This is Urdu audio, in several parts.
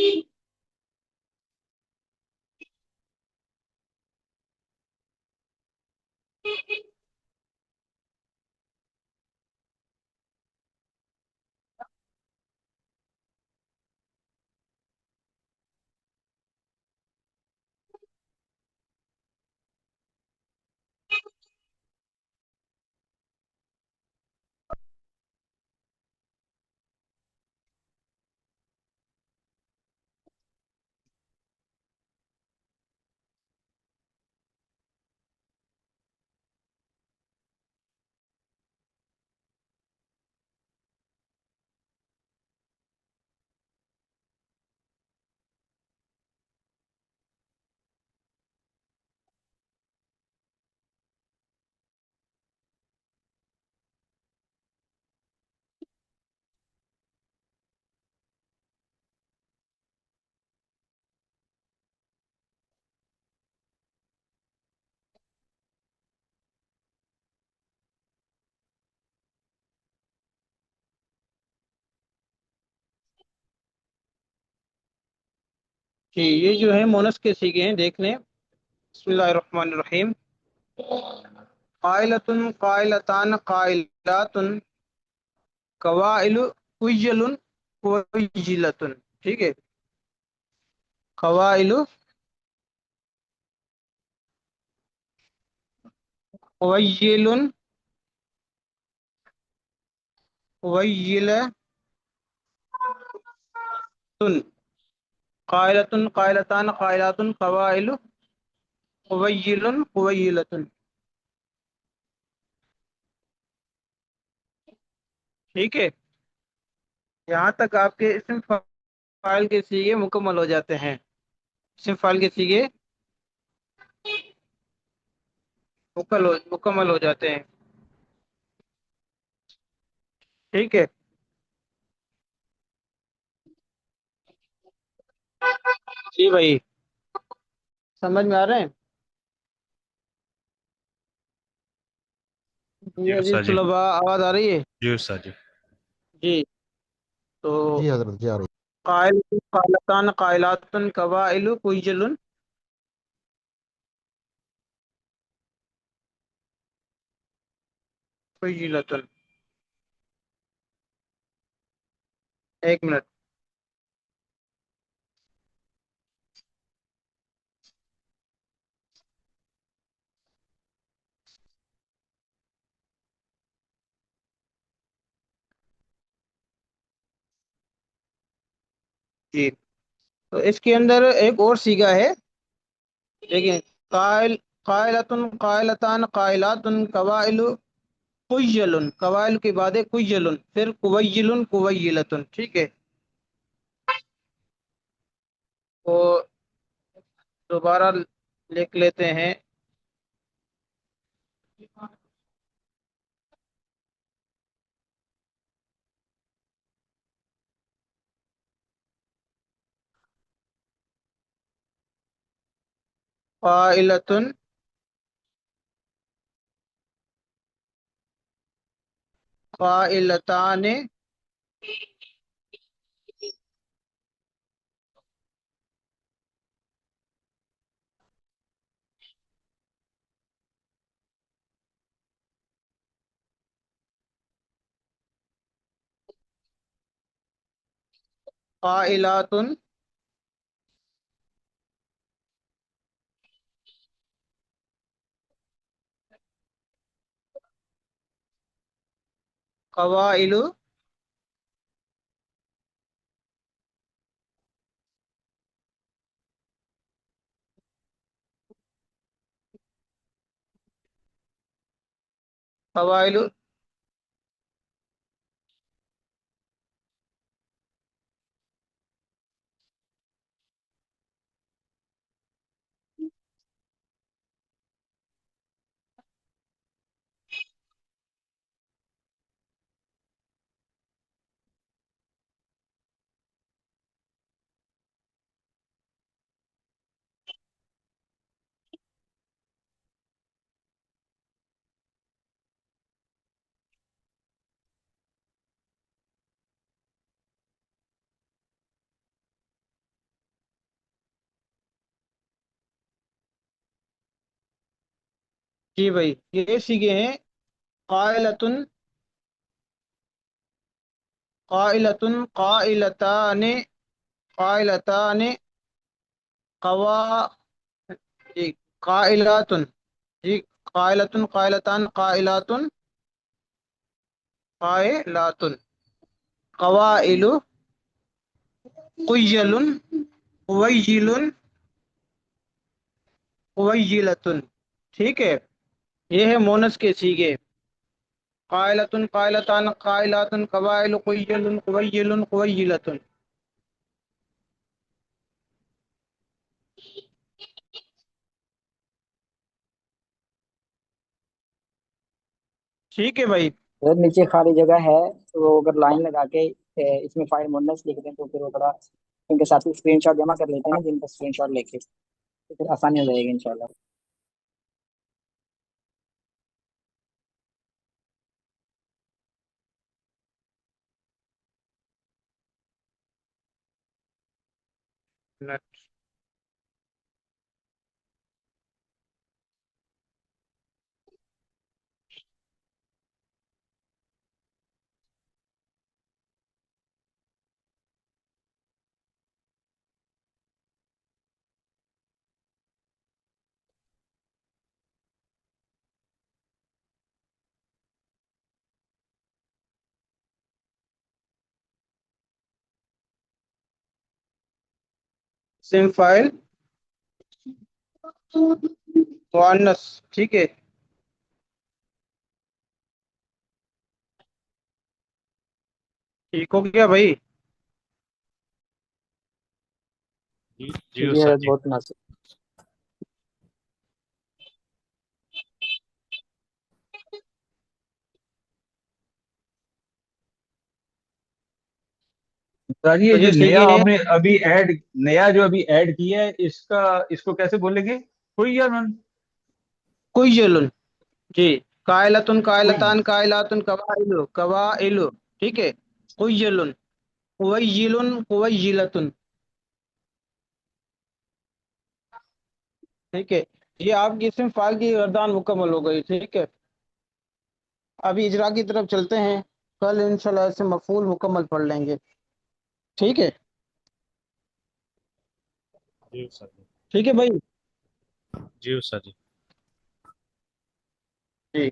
جی یہ جو ہے مونس کے سیگے ہیں، دیکھ لیں. بسم اللہ الرحمن الرحیم. قائلۃ، قائلتان، قائلات، قوائل، قیل، قیلۃ. ٹھیک ہے. قوائل، قیل، قیلۃ، قائلۃ، قائلتان، قائلات، قوائل، قویل، قویلۃ. ٹھیک ہے. یہاں تک آپ کے اسم فاعل کے سیغے مکمل ہو جاتے ہیں. اسم فاعل کے سیغے مکمل ہو جاتے ہیں. ٹھیک ہے. جی بھائی، سمجھ میں آ رہے ہیں؟ جی جی عزیز استاد جی. طلباء، آواز آ رہی ہے؟ جی استاد جی. جی. تو جی حضرت جی آ رہی. قائل، قائلتان، قائلات، قوائل، قیل، قیلۃ. ایک منٹ. جی. تو اس کے اندر ایک اور سیگا ہے. دیکھیں، قائل، قائلۃ، قائلتان، قائلات، قوائل، قیل. قوائل کے بعد ہے قیل، پھر قویل، قویلۃ. ٹھیک ہے. تو دوبارہ لکھ لیتے ہیں. قائلۃ، قائلتان، قائلات، قوائل، قوائل. جی بھائی یہ سیگے ہیں: قائلتن، قائلتن، قائلتان، قائلتان، قوا، جی قائلاتن، جی قائلتن، قائلتان، قائلاتن، قائلاتن، قوائل، قیل، قویل، قویلتن، ٹھیک ہے؟ یہ ہے مونس کے سیگے: قائلتن، قائلتان، قائلاتن، قوائل، قیل، قویل، قویلتن۔ ٹھیک ہے بھائی؟ اگر نیچے خالی جگہ ہے تو وہ اگر لائن لگا کے اس میں فائل مونس لکھ دیں تو پھر وہ بڑا ان کے ساتھ اسکرین شاٹ جمع کر لیتے ہیں نا، جن کا اسکرین شاٹ لے کے تو پھر آسانی ہو جائے گی انشاءاللہ۔ اسم فائل مؤنث، ٹھیک ہے؟ ٹھیک ہو گیا بھائی؟ جی جی استاد حضرت جی۔ بہت مناسب۔ استاد جی، یہ تو جو یہ نیا سیگے ہیں: آپ نے ابھی نیا جو ابھی ایڈ کیا ہے، اس کو کیسے بولیں گے؟ کوئی یا نن؟ قیل، جی قائلتن، کوئی؟ قائلتان، قائلاتن، قوائل، قوائل، ٹھیک ہے؟ قیل، قویل، قویلتن، ٹھیک ہے؟ یہ آپ کی اسم فائل کی گردان مکمل ہو گئی، ٹھیک ہے؟ ابھی اجرا کی طرف چلتے ہیں، کل انشاءاللہ اسم مفعول مکمل پڑھ لیں گے، ٹھیک ہے؟ جی استاد جی۔ ٹھیک ہے بھائی؟ جی استاد جی۔ جی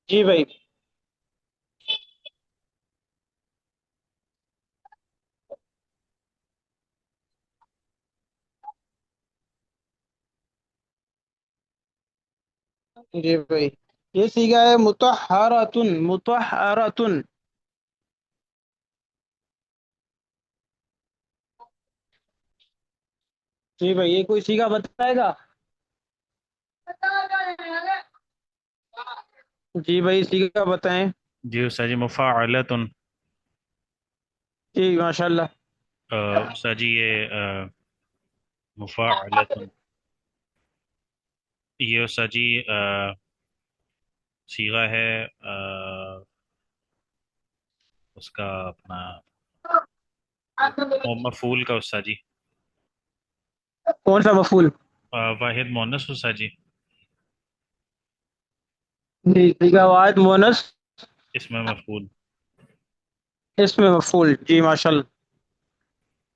جی بھائی، جی بھائی یہ سیگا ہے: مطہراتن، مطہراتن، جی بھائی یہ کوئی سیگا بتائے گا؟ جی بھائی سیگا بتائیں۔ جی استاد جی، مفاعلۃ۔ جی ماشاء اللہ۔ استاد جی یہ مفاعلۃ، یہ استاد جی صیغہ ہے اس کا اپنا مفعول کا استاد جی۔ کون سا مفعول؟ واحد مونس استاد جی۔ جی سیگا واحد مونس، اس میں مفعول، اس میں مفعول، جی ماشاء اللہ۔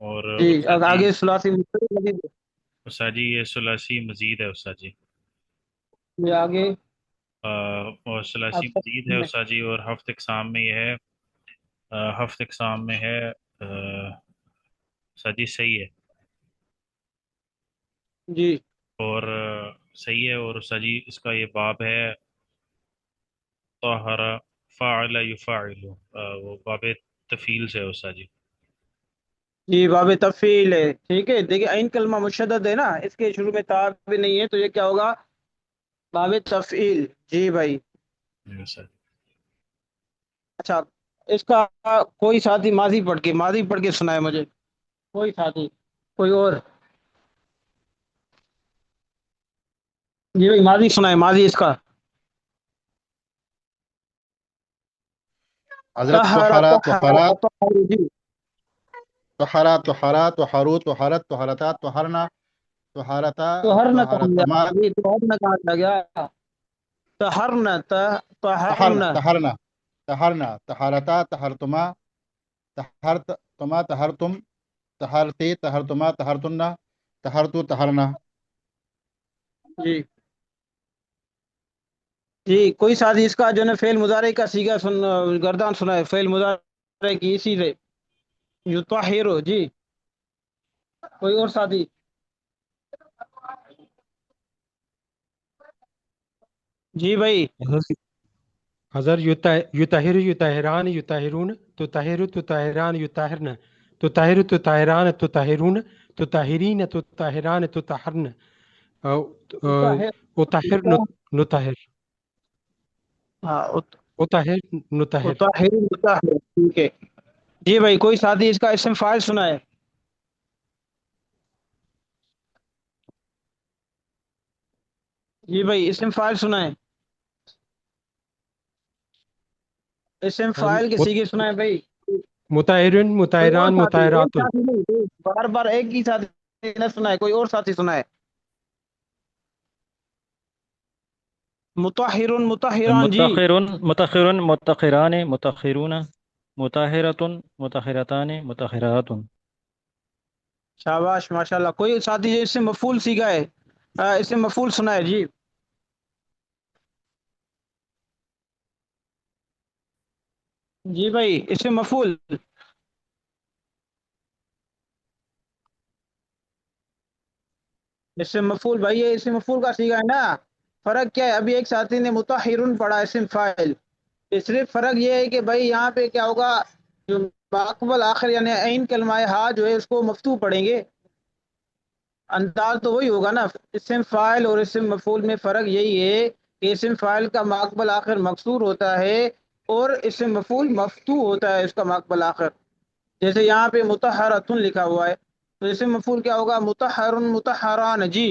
اور جی استاد جی، آگے ثلاثی مصرع لگے گے۔ استاد جی یہ ثلاثی مزید ہے استاد جی۔ یہ آگے اور ثلاثی آپ مزید ہے استاد جی، اور ہفت اقسام میں یہ ہے، ہفت اقسام میں ہے استاد جی صحیح ہے، جی اور صحیح ہے، اور استاد جی اس کا یہ باب ہے طہر، فاعل یفاعل، وہ باب تفیل سے ہے استاد جی۔ جی باب تفعیل ہے، ٹھیک ہے، دیکھیے عین کلمہ مشدد ہے نا، اس کے شروع میں تا بھی نہیں ہے، تو یہ کیا ہوگا؟ باب تفعیل۔ جی بھائی، اچھا، اس کا کوئی ساتھی ماضی پڑھ کے سنائے مجھے، کوئی ساتھی، کوئی اور؟ جی بھائی ماضی سنائے، ماضی اس کا۔ حضرت طہر طہرا طہر طہرا طہر، جی طہرا طہرا طہرو طہرت طہرتا طہرنا طہارتا طہرنا کہاں طہارتما گیا؟ یہ طہرنا کہاں چلا گیا؟ طہرنا طہرنا طہرنا، طہرنا طہرنا طہارتا طہرتما طہرتما طہرتم طہرتی طہرتما طہرتن طہرتو طہرنا. جی جی، کوئی ساتھی اس کا جو ہے نا فعل مضارع کا صیغہ گردان سنا ہے، فعل مضارع کی اسی سے یطہر، جی کوئی اور ساتھی؟ جی بھائی، حضر یطہر یطہران یطہرون تطہر تطہران یطہرن تطہر تطہران تطہرون تطہرین تطہران تطہرن طاہر، اطہر نطہر ہاں اطہر نطہر. طاہر مطہر، ٹھیک ہے جی بھائی، کوئی ساتھی اس کا اسم فاعل سنا ہے؟ جی بھائی، اسم فاعل سنا ہے، اسم فاعل کے سیغے سنا ہے بھائی؟ مطہرن کوئی اور مطہران ساتھی، ایک مطہرات. ساتھی نہیں، بار بار ایک ہی ساتھی نہ سنا ہے، کوئی اور ساتھی سنا ہے؟ مطہر مطہران، جی متأخر متأخران متأخرون مطهرة مطهرتان مطهرات. شاباش ماشاءاللہ، کوئی ساتھی جو اس سے مفعول سیکھا ہے، اس سے مفعول سنا ہے؟ جی جی بھائی، اس سے مفعول، اس سے مفعول بھائی، یہ اس سے مفعول کا سیکھا ہے نا؟ فرق کیا ہے؟ ابھی ایک ساتھی نے مطہرن پڑھا اسم فاعل، صرف فرق یہ ہے کہ بھائی یہاں پہ کیا ہوگا، جو ماقبل آخر یعنی عین کلمہ ہا جو ہے اس کو مفتوح پڑھیں گے، انداز تو وہی ہوگا نا۔ اسم فاعل اور اسم مفعول میں فرق یہی ہے کہ اسم فاعل کا ماقبل آخر مکسور ہوتا ہے اور اسم مفعول مفتوح ہوتا ہے اس کا ماقبل آخر، جیسے یہاں پہ مطہرۃ لکھا ہوا ہے، تو اسم مفعول کیا ہوگا؟ مطہر مطہران، جی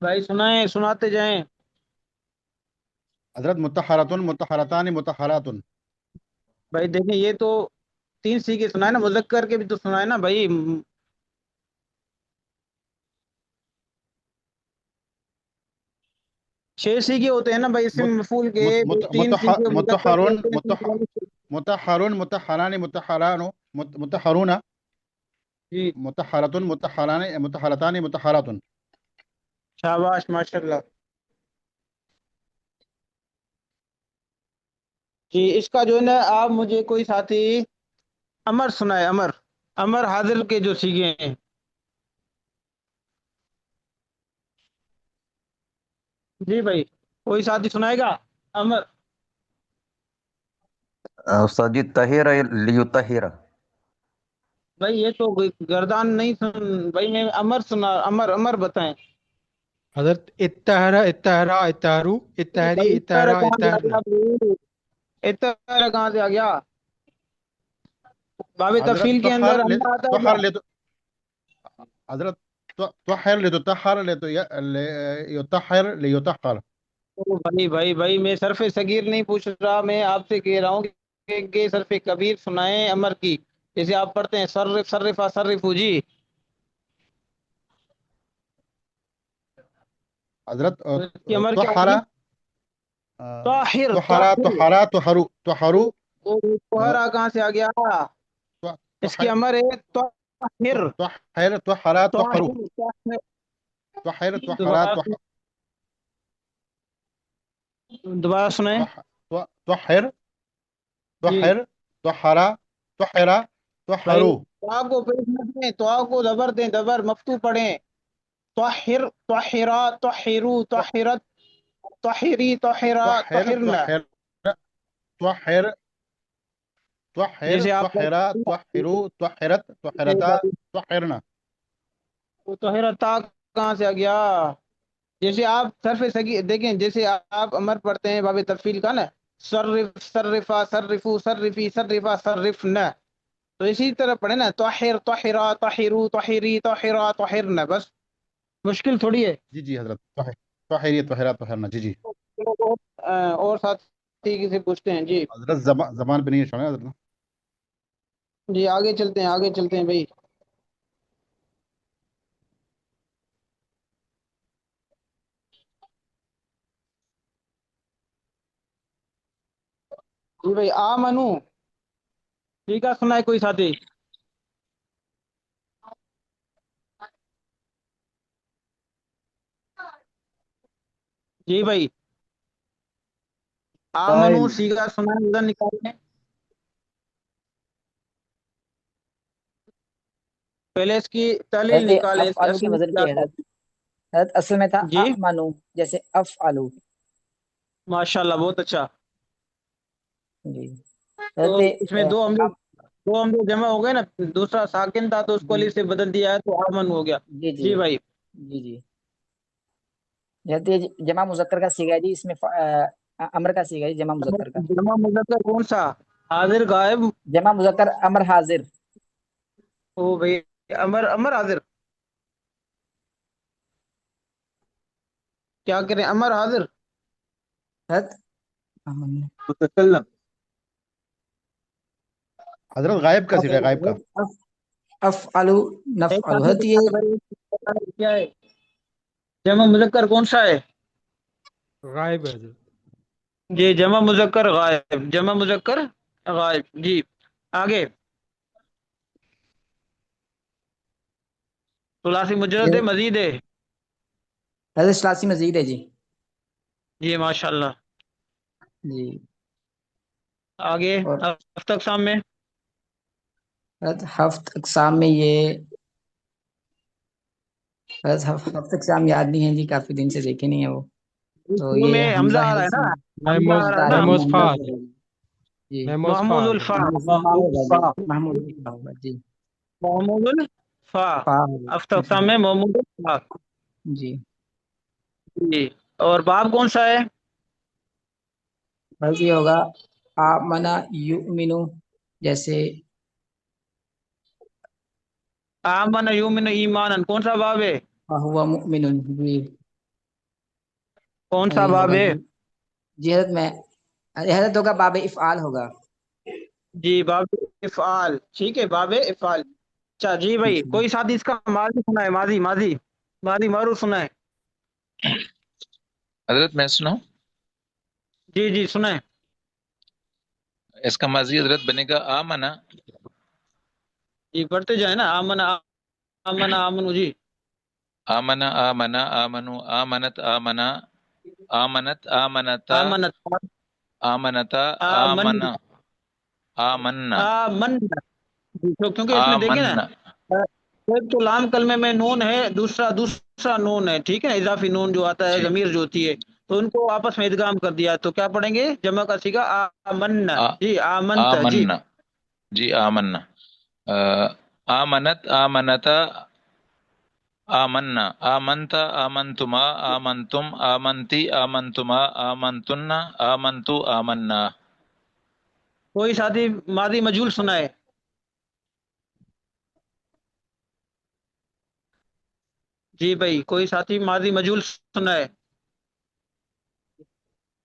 بھائی سنائیں، سناتے جائیں۔ حضرت مطہراتن مطہرتان مطہرات. بھائی دیکھیں، یہ تو تین سیغے سنائے نا، مذکر کے بھی تو سنائے نا بھائی، چھ سیغے ہوتے ہیں نا بھائی اسم مفعول کے، تین سیغے مذکر کے مطہرون ہوتے ہیں۔ مطہرون مطہران مطہران مطہرون جی مطہراتن مطہران مطہرتان مطہرات. شاباش ماشاءاللہ، جی اس کا جو ہے نا آپ مجھے کوئی ساتھی امر سنائے، امر، امر حاضر کے جو سیغے ہیں، جی بھائی کوئی ساتھی سنائے گا امر؟ استاد جی طہیر لیطہر. بھائی یہ تو گردان نہیں سن بھائی، میں امر سنا، امر امر بتائیں۔ حضرت اتہرا اتہرا اتہرو اتہری بھائی اتنا اتہرا کہاں سے آ اتہرنا. گیا؟ اتنا کہاں سے آ گیا؟ باب حضرت تفصیل کے اندر امر آتا ہے کیا؟ طہر حضرت طہر لتطہر یطہر لیطہر. او بھائی بھائی بھائی، میں صرف صغیر نہیں پوچھ رہا، میں آپ سے کہہ رہا ہوں کہ صرف کبیر سنائیں امر کی، جیسے آپ پڑھتے ہیں صرف صرف صرف، جی حضرت تو اس کی امر کیا طہرا ہوگی؟ طاہر طہرا طاہر، طہرا طہرو طہرو وہ طہرا کہاں سے آ گیا؟ اس کی امر ہے طاہر، طہر طہرا طہرو طاہر طاہر، طہر طہرا دوبارہ دوبارہ سنیں طہر جی طہر طہرا طہرا بھائی، طہرو. تو کو پیش نہ دیں، تو کو زبر دیں، زبر مفتوح پڑھیں، طاہر طاہرا طاہرو طاہرت طاہری طاہرا طہر طاہرنا، طہر طہر طهر جیسے آپ طهر طهروا طهرت طهرتا طهرنا. وہ تو حیرتا کہاں سے آ گیا؟ جیسے آپ صرف سگی دیکھیں، جیسے آپ امر پڑھتے ہیں باب تفصیل کا نا، صرف صرفا صرفو صرفی صرفا صرفنا، تو اسی طرح پڑھے نا، طاہر طاہرا طاہرو طاہری طاہرا طاہرنا، بس مشکل تھوڑی ہے۔ جی جی حضرت طهر طهرية طهرات طهرنا. جی جی اور ساتھی سے پوچھتے ہیں جی۔ حضرت زبان پہ نہیں ہے چھوڑیں حضرت. جی آگے چلتے ہیں، آگے چلتے ہیں بھائی۔ جی بھائی آمنو، ٹھیک ہے، سنا ہے کوئی ساتھی؟ جی بھائی آمنو فاعل سیگا سنا ہے، ادھر نکالیں، پہلے اس کی تحلیل حضرت یہ نکالیں، اس افعلو اصل کے میں وزن کیا کیا ہے ہے۔ حضرت؟ حضرت اصل میں تھا جی امنو، جیسے افعلو. ماشاءاللہ، بہت اچھا۔ جی تو حضرت اس میں دو ہم جمع ہو گئے نا، دوسرا ساکن تھا تو اس کو جی الف سے بدل دیا ہے تو آمن ہو گیا۔ جی جی جی بھائی جی جی حضرت یہ جمع مذکر کا صیغہ ہے جی، اس میں امر کا صیغہ ہے جی، جمع مذکر کا. جمع مذکر کون سا؟ حاضر غائب؟ جمع مذکر امر حاضر. او بھائی امر، امر حاضر کیا کریں، امر حاضر؟ حضرت متکلم. حضرت غائب کا صیغہ ہے، غائب کا. افعلو ایک نفعلو. ساتھی حضرت بتا یہ دیں بھائی، کیا ہے جمع مذکر کون سا ہے؟ غائب ہے حضرت۔ جی جمع مذکر غائب، جمع مذکر غائب۔ جی آگے، ثلاثی مجرد ہے، مزید ہے؟ حضرت ثلاثی مزید ہے جی. جی ماشاءاللہ۔ جی آگے اور ہفت اقسام میں حضرت ہفت اقسام میں یہ حضرت ہفت اقسام یاد نہیں ہیں جی، کافی دن سے دیکھے نہیں ہیں وہ. تو شروع میں یہ حمزہ حمزہ آ ہے رہا ہے اس نا، میں. میں حمزہ آ موز رہا ہے دار میں نا، موز محمد فا سے حضرت، ہوگی. جی میں موز فا محمود حضرت۔ الفا، فا ہوگا جی، محمود الفا ہوگا جی. محمود الفا، فا ہوگا ہفت اقسام میں محمود الفا۔ جی. جی اور باب کون سا ہے؟ بس یہ ہوگا آمنا یؤمنو، جیسے آمن یومن ایمانن، کون سا باب ہے؟ فہو مؤمن. جی کون اور سا یہ باب ہوگا ہے؟ جی. جی حضرت میں حضرت ہوگا باب افعال ہوگا. جی باب افعال، ٹھیک ہے، باب افعال۔ اچھا جی بھائی جی کوئی ساتھ اس کا ماضی سنا ہے، ماضی ماضی ماضی معروف سنا ہے؟ حضرت میں سناؤں؟ جی جی سنیں۔ اس کا ماضی حضرت بنے گا آمنا. جی پڑھتے جائیں نا، آمن آمن آمن جی۔ آمنا آمنا آمنو آمنت آمنا آمنت آمنتا آمنت، آمنتا آمن آمنا آمنا آمن، کیونکہ اس میں دیکھیں نا، آمنا. ایک تو لام کلمے میں نون ہے، دوسرا نون ہے، ٹھیک ہے نا، اضافی نون جو آتا ہے، جی ضمیر جو ہوتی ہے، تو ان کو آپس میں ادغام کر دیا، تو کیا پڑھیں گے؟ جمع کا صیغہ آمن، جی آمنت جی۔ آمنا. جی آمنا. آمنت آمنتا آمنا آمنتا آمنتما آمنتم آمنتی آمنتما آمنتن آمنتو آمنا. کوئی ساتھی ماضی مجہول سنا ہے؟ جی بھائی کوئی ساتھی ماضی مجہول سنا ہے؟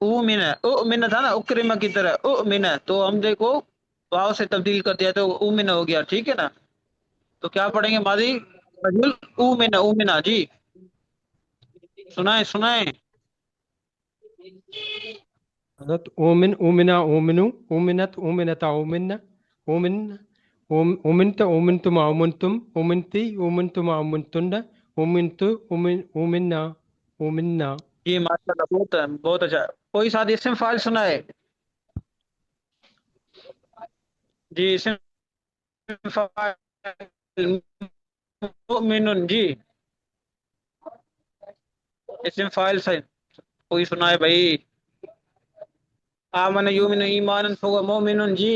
اومن، اومن تھا نا، اکرمہ کی طرح اومن، تو ہم دیکھو واو سے تبدیل کر دیا تو اومن ہو گیا، ٹھیک ہے نا، تو کیا پڑھیں گے؟ ماضی مجہول اومن، اومنا جی، سنائیں سنائیں۔ حضرت اومن اومنا اومنو اومنت اومنتا اومنا اومن اومنت اومنتما اومنتم اومنتی اومنتما اومنتن اومنتو اومنا اومنا۔ جی ماشاء اللہ، بہت بہت اچھا۔ کوئی ساتھ اسم فاعل سنا ہے؟ جی اسم فاعل مؤمن، جی اسم فاعل سے کوئی سنا ہے بھائی؟ آمن یومن ایمانا فهو مؤمن، جی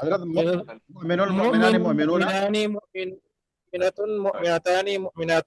حضرت مؤمن المؤمنان مؤمنون مؤمنان مؤمنة مؤمنتان مؤمنات.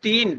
3।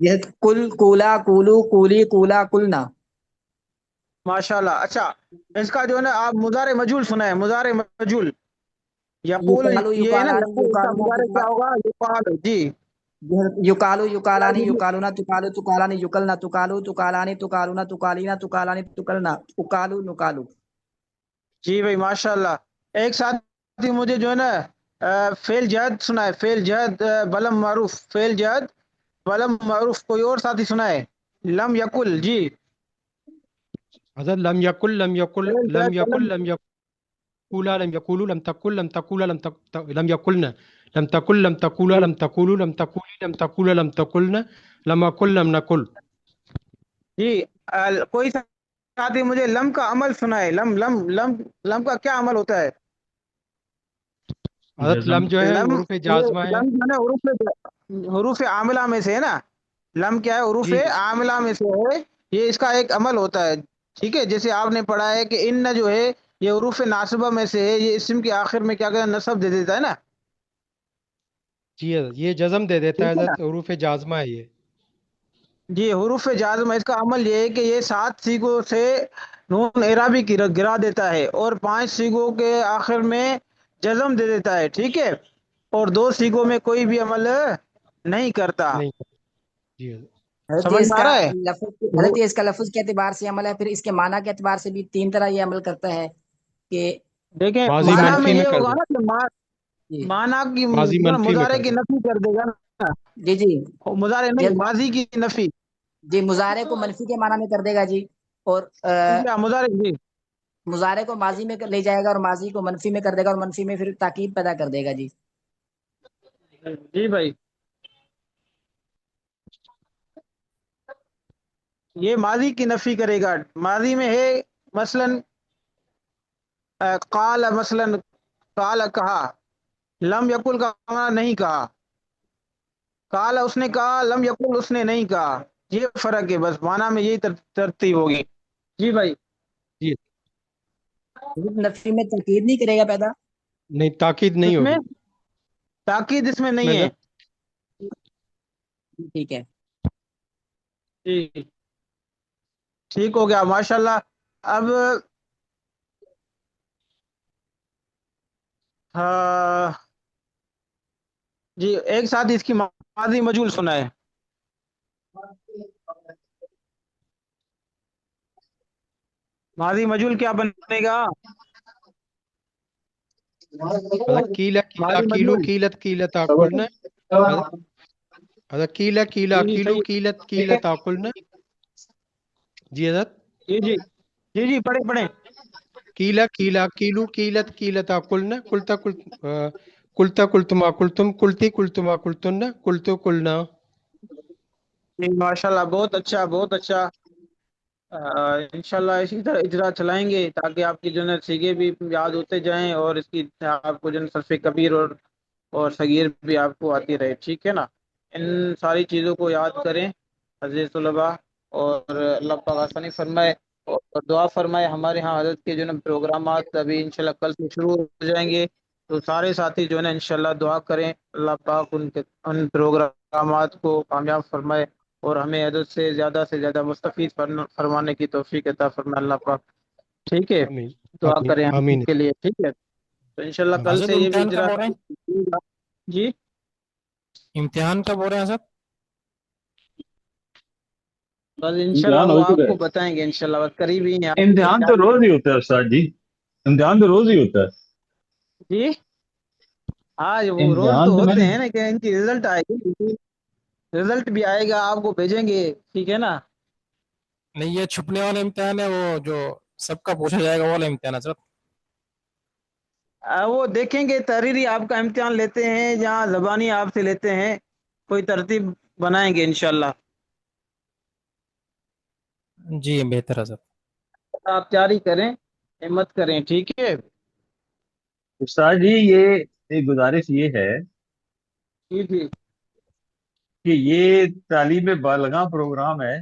یہ کل، کولا، کولو، کولی، کولا، کلنا. ماشاءاللہ. اچھا اس کا جو ہے نا آپ مضارع مجہول سنا ہے؟ مضارع مجہول یقول، یقالو، یہ ہے نا یقالانی، یقول، اس کا مضارع کیا ہوگا؟ یقال. جی یقالو، یقالانی، یقالونا، تقالو، تقالانی، یقلنا، تقالو، تقالانی، تقالونا، تقالینا، تقالانی، تقلنا، اقالو، نقالو. جی بھائی ماشاءاللہ. ایک ساتھ مجھے جو ہے نا فعل جہد سنا ہے، فعل جہد بلم معروف، فعل جہد بلم معروف. کوئی اور ساتھی سنا ہے؟ لم یقل. جی حضرت لم یقل، لم یقل، فعل لم جہد یقل، بلم. لم یقولا، لم یقولوا، لم تقل، لم تقولا، لم یقلنا، لم تقل، لم تقولا، لم تقولوا، لم تقولی، لم تقولا، لم تقلنا، لم اقل، لم نقل. جی کوئی ساتھی مجھے لم کا عمل سنا ہے؟ لم لم لم لم کا کیا عمل ہوتا ہے؟ حضرت جزم. لم جو ہے لم، حروف یہ جازمہ ہے. لم جو ہے نا حروف عاملہ میں سے ہے نا. لم کیا ہے؟ حروف جی عاملہ میں سے ہے. یہ اس کا ایک عمل ہوتا ہے. ٹھیک ہے، جیسے آپ نے پڑھا ہے کہ ان جو ہے یہ حروف ناصبہ میں سے ہے، یہ اسم کے آخر میں کیا کہتا ہے؟ نصب دے دیتا ہے نا. جی حضرت یہ جزم دے دیتا ہے ٹھیک ہے نا. حضرت، حروف جازمہ ہے یہ. جی حروف جازم، اس کا عمل یہ ہے کہ یہ 7 سیغوں سے نون اعرابی کی گرا دیتا ہے، اور 5 سیغوں کے آخر میں جزم دے دیتا ہے. ٹھیک ہے، اور 2 سیغوں میں کوئی بھی عمل نہیں کرتا. نہیں. جی حضرت. حضرت یہ سمجھ اس میں آ کا رہا ہے؟ لفظ، حضرت یہ اس کا لفظ کے اعتبار سے عمل ہے، پھر اس کے معنی کے اعتبار سے بھی 3 طرح یہ عمل کرتا ہے کہ دیکھیں ماضی معنی مضارع میں منفی میں. میں یہ کر ہوگا دے، نا کہ جی معنی کی ماضی منفی میں مضارع کر کی دے. نفی کر دے گا نا. جی جی مضارع نہیں، ماضی کی نفی. جی مضارع کو منفی کے معنی میں کر دے گا جی، اور کیا مضارع؟ جی مضارع کو ماضی میں لے جائے گا، اور ماضی کو منفی میں کر دے گا، اور منفی میں پھر تاکید پیدا کر دے گا. جی جی بھائی، یہ ماضی کی نفی کرے گا. ماضی میں ہے مثلا قال، مثلا قال کہا. لم یقل کا معنی نہیں کہا. قال اس نے کہا، لم یقل اس نے نہیں کہا. یہ فرق ہے بس، معنی میں یہی ترتیب ہوگی. جی بھائی. جی نفی میں تاکید نہیں کرے گا پیدا. نہیں، تاکید نہیں کس میں؟ ہوگی تاکید اس میں اس میں نہیں ہے. حضرت. ٹھیک ہے. جی ٹھیک ہو گیا ماشاءاللہ. اب ہاں جی، ایک ساتھ اس کی ماضی مجہول سنا ہے. ماضی مجہول کیا بنے گا؟ حضرت کیلا، کیلا، ماضی کیلو، مجہول. کیلت، کیلت آکلنا. حضرت حضرت کیلا، کیلا، جی کیلو، صحیح. کیلت، کیلت آکلنا. جی حضرت. جی جی جی جی پڑھیں پڑھیں. کیلا، کیلا، کیلو، کیلت، کیلت آکلنا. کلتا، کلتا، کلتما، کلتم، کلتی، کلتما، کلتن، کلتو، کلنا. جی ماشاءاللہ، بہت اچھا بہت اچھا. انشاءاللہ اسی طرح اجرا چلائیں گے تاکہ آپ کی جو ہے سیگے بھی یاد ہوتے جائیں، اور اس کی آپ کو جو ہے صرف کبیر اور صغیر بھی آپ کو آتی رہے. ٹھیک ہے نا. ان ساری چیزوں کو یاد کریں عزیز طلباء، اور اللہ پاک آسانی فرمائے اور دعا فرمائے. ہمارے ہاں حضرت کے جو ہے پروگرامات ابھی انشاءاللہ کل سے شروع ہو جائیں گے، تو سارے ساتھی جو ہے نا انشاءاللہ دعا کریں اللہ پاک ان پروگرامات کو کامیاب فرمائے، اور ہمیں حضرت سے زیادہ مستفید فرمانے کی توفیق عطا فرمائے اللہ پاک. ٹھیک ہے، آمین، دعا آمین، کریں ہم آمین، سب کے لیے. ٹھیک ہے، تو انشاءاللہ کل آمین. حضرت سے یہ بھی امتحان اجرا. کب ہو رہے ہیں؟ جی امتحان کب ہو رہے ہیں حضرت؟ کل انشاءاللہ امتحان وہ ہو آپ چکا کو ہے. بتائیں گے انشاءاللہ، بس قریب ہی ہیں امتحان تو روز ہی ہوتا ہے استاد جی، امتحان تو روز ہی ہوتا ہے. جی ہاں وہ روز تو امتحان تو میں ہوتے نے ہیں نا کہ ان کی رزلٹ آئے گی، رزلٹ بھی آئے گا آپ کو بھیجیں گے. ٹھیک ہے نا. نہیں، یہ چھپنے والا امتحان ہے، وہ جو سب کا پوچھا جائے گا وہ والا امتحان ہے حضرت. وہ دیکھیں گے تحریری آپ کا امتحان لیتے ہیں جہاں زبانی آپ سے لیتے ہیں، کوئی ترتیب بنائیں گے انشاءاللہ. جی بہتر حضرت. آپ جاری کریں، ہمت کریں. ٹھیک ہے. استاد جی یہ ایک گزارش یہ ہے جی جی کہ یہ تعلیم بالغاں پروگرام ہے،